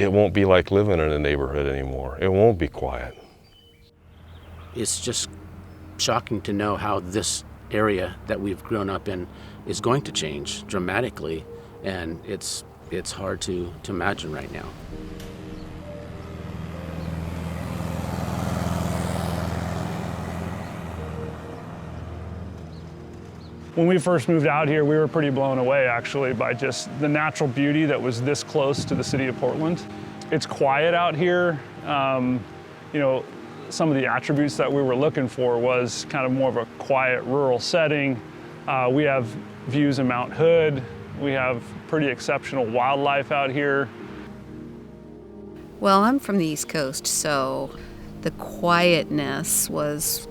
it won't be like living in a neighborhood anymore. It won't be quiet. It's just shocking to know how this area that we've grown up in is going to change dramatically, and it's hard to imagine right now. When we first moved out here, we were pretty blown away actually by just the natural beauty that was this close to the city of Portland. It's quiet out here. You know, some of the attributes that we were looking for was kind of more of a quiet rural setting. We have views of Mount Hood. We have pretty exceptional wildlife out here. Well, I'm from the East Coast, so the quietness was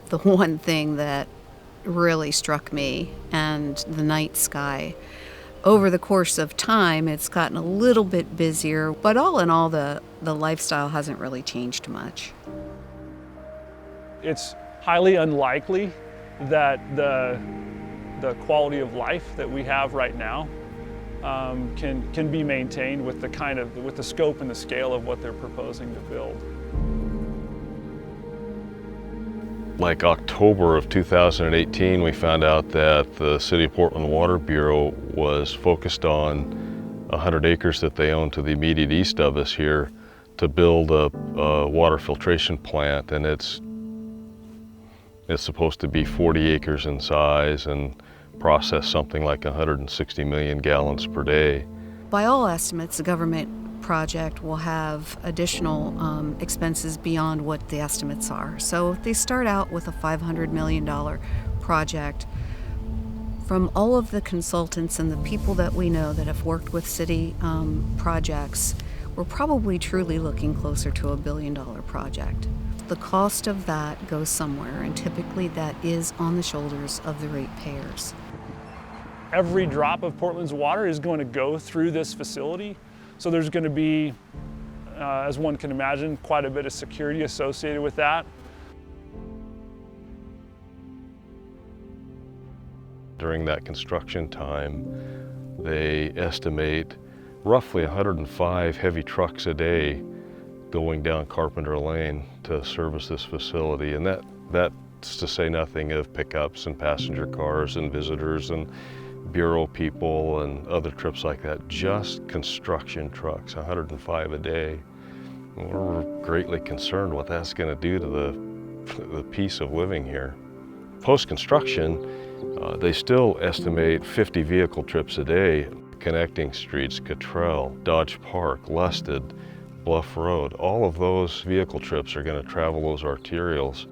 the one thing that really struck me, and the night sky. Over the course of time, it's gotten a little bit busier, but all in all, the lifestyle hasn't really changed much. It's highly unlikely that the quality of life that we have right now can be maintained with the scope and the scale of what they're proposing to build. Like October of 2018, we found out that the City of Portland Water Bureau was focused on 100 acres that they own to the immediate east of us here to build a water filtration plant, and it's supposed to be 40 acres in size and process something like 160 million gallons per day. By all estimates, the government project will have additional expenses beyond what the estimates are. So they start out with a $500 million project. From all of the consultants and the people that we know that have worked with city projects, we're probably truly looking closer to $1 billion project. The cost of that goes somewhere, and typically that is on the shoulders of the ratepayers. Every drop of Portland's water is going to go through this facility. So there's going to be, as one can imagine, quite a bit of security associated with that. During that construction time, they estimate roughly 105 heavy trucks a day going down Carpenter Lane to service this facility. And that's to say nothing of pickups and passenger cars and visitors and bureau people and other trips like that. Just construction trucks, 105 a day. We're greatly concerned what that's going to do to the piece of living here. Post-construction, they still estimate 50 vehicle trips a day, connecting streets, Cottrell, Dodge Park, Lusted, Bluff Road. All of those vehicle trips are going to travel those arterials.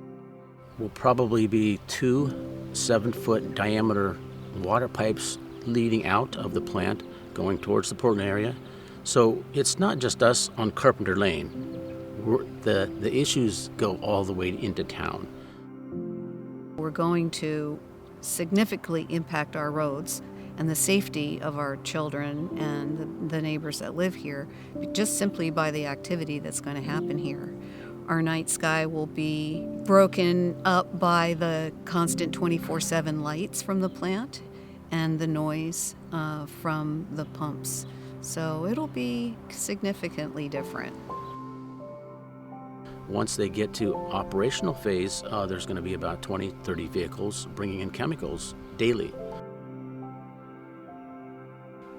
Will probably be 2 7-foot diameter water pipes leading out of the plant going towards the Portland area. So it's not just us on Carpenter Lane. The issues go all the way into town. We're going to significantly impact our roads and the safety of our children and the neighbors that live here, just simply by the activity that's going to happen here. Our night sky will be broken up by the constant 24/7 lights from the plant and the noise from the pumps. So it'll be significantly different. Once they get to operational phase, there's going to be about 20-30 vehicles bringing in chemicals daily.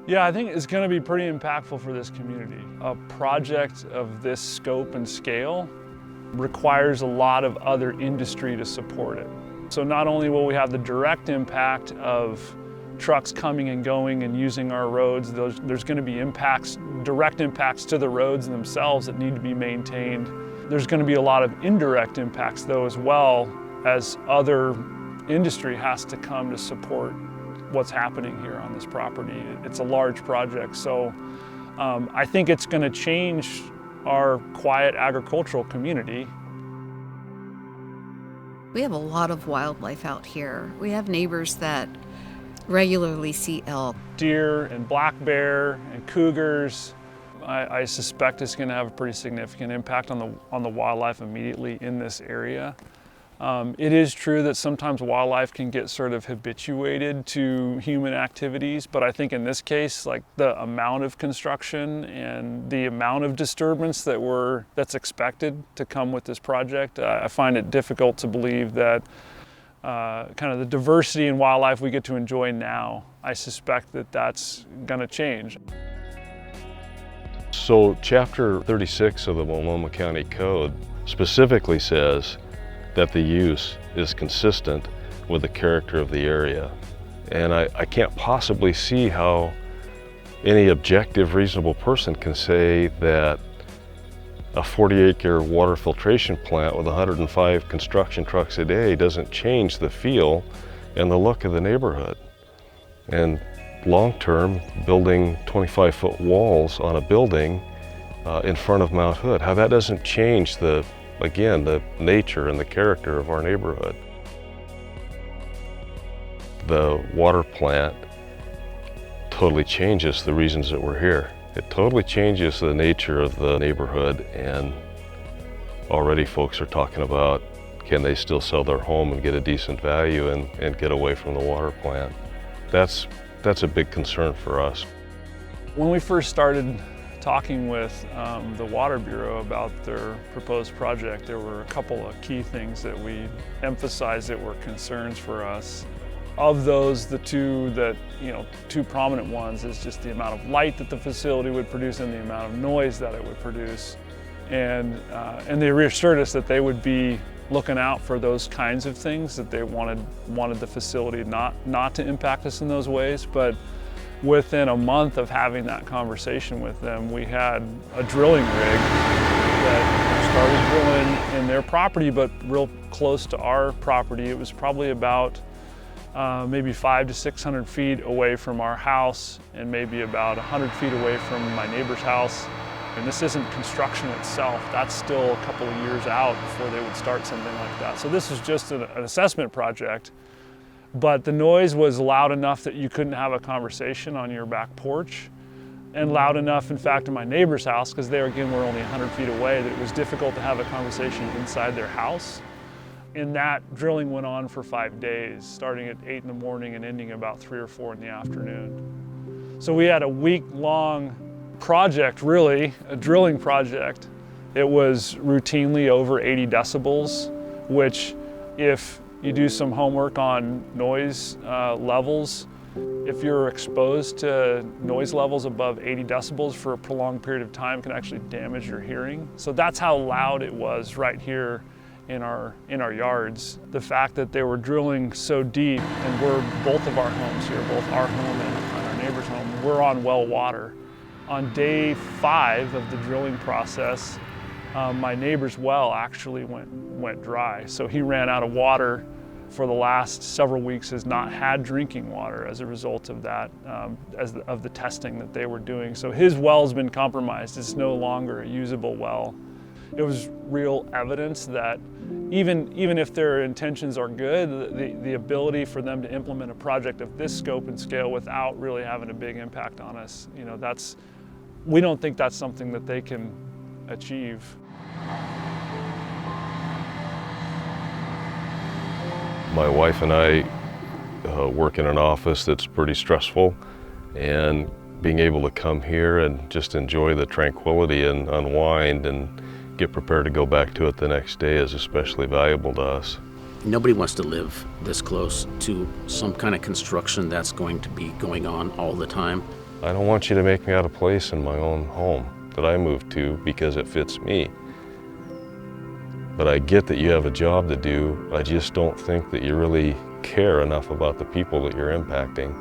Yeah, I think it's going to be pretty impactful for this community. A project of this scope and scale requires a lot of other industry to support it. So not only will we have the direct impact of trucks coming and going and using our roads, there's going to be direct impacts to the roads themselves that need to be maintained. There's going to be a lot of indirect impacts though as well, as other industry has to come to support what's happening here on this property. It's a large project, so I think it's going to change our quiet agricultural community. We have a lot of wildlife out here. We have neighbors that regularly see elk, Deer and black bear and cougars. I suspect it's going to have a pretty significant impact on the wildlife immediately in this area. It is true that sometimes wildlife can get sort of habituated to human activities, but I think in this case, like the amount of construction and the amount of disturbance that's expected to come with this project, I find it difficult to believe that kind of the diversity in wildlife we get to enjoy now, I suspect that that's going to change. So Chapter 36 of the Multnomah County Code specifically says that the use is consistent with the character of the area. And I can't possibly see how any objective, reasonable person can say that a 40-acre water filtration plant with 105 construction trucks a day doesn't change the feel and the look of the neighborhood. And long-term, building 25-foot walls on a building in front of Mount Hood, how that doesn't change again, the nature and the character of our neighborhood. The water plant totally changes the reasons that we're here. It totally changes the nature of the neighborhood, and already folks are talking about, can they still sell their home and get a decent value and get away from the water plant? That's a big concern for us. When we first started talking with the Water Bureau about their proposed project, there were a couple of key things that we emphasized that were concerns for us. Of those, the two prominent ones is just the amount of light that the facility would produce and the amount of noise that it would produce. And they reassured us that they would be looking out for those kinds of things, that they wanted the facility not to impact us in those ways. But within a month of having that conversation with them, we had a drilling rig that started drilling in their property, but real close to our property. It was probably about maybe 500 to 600 feet away from our house and maybe about 100 feet away from my neighbor's house. And this isn't construction itself. That's still a couple of years out before they would start something like that. So this was just an assessment project, but the noise was loud enough that you couldn't have a conversation on your back porch, and loud enough, in fact, in my neighbor's house, because they, again, were only 100 feet away, that it was difficult to have a conversation inside their house. And that drilling went on for 5 days, starting at 8 in the morning and ending about 3 or 4 in the afternoon. So we had a week-long project, really, a drilling project. It was routinely over 80 decibels, which, if you do some homework on noise levels, if you're exposed to noise levels above 80 decibels for a prolonged period of time, can actually damage your hearing. So that's how loud it was right here in our yards. The fact that they were drilling so deep, and both of our homes here, both our home and our neighbor's home, we're on well water. On day 5 of the drilling process, my neighbor's well actually went dry. So he ran out of water for the last several weeks, has not had drinking water as a result of that, of the testing that they were doing. So his well's been compromised. It's no longer a usable well. It was real evidence that even if their intentions are good, the ability for them to implement a project of this scope and scale without really having a big impact on us, we don't think that's something that they can achieve. My wife and I work in an office that's pretty stressful, and being able to come here and just enjoy the tranquility and unwind and get prepared to go back to it the next day is especially valuable to us. Nobody wants to live this close to some kind of construction that's going to be going on all the time. I don't want you to make me out of place in my own home that I moved to because it fits me. But I get that you have a job to do. I just don't think that you really care enough about the people that you're impacting.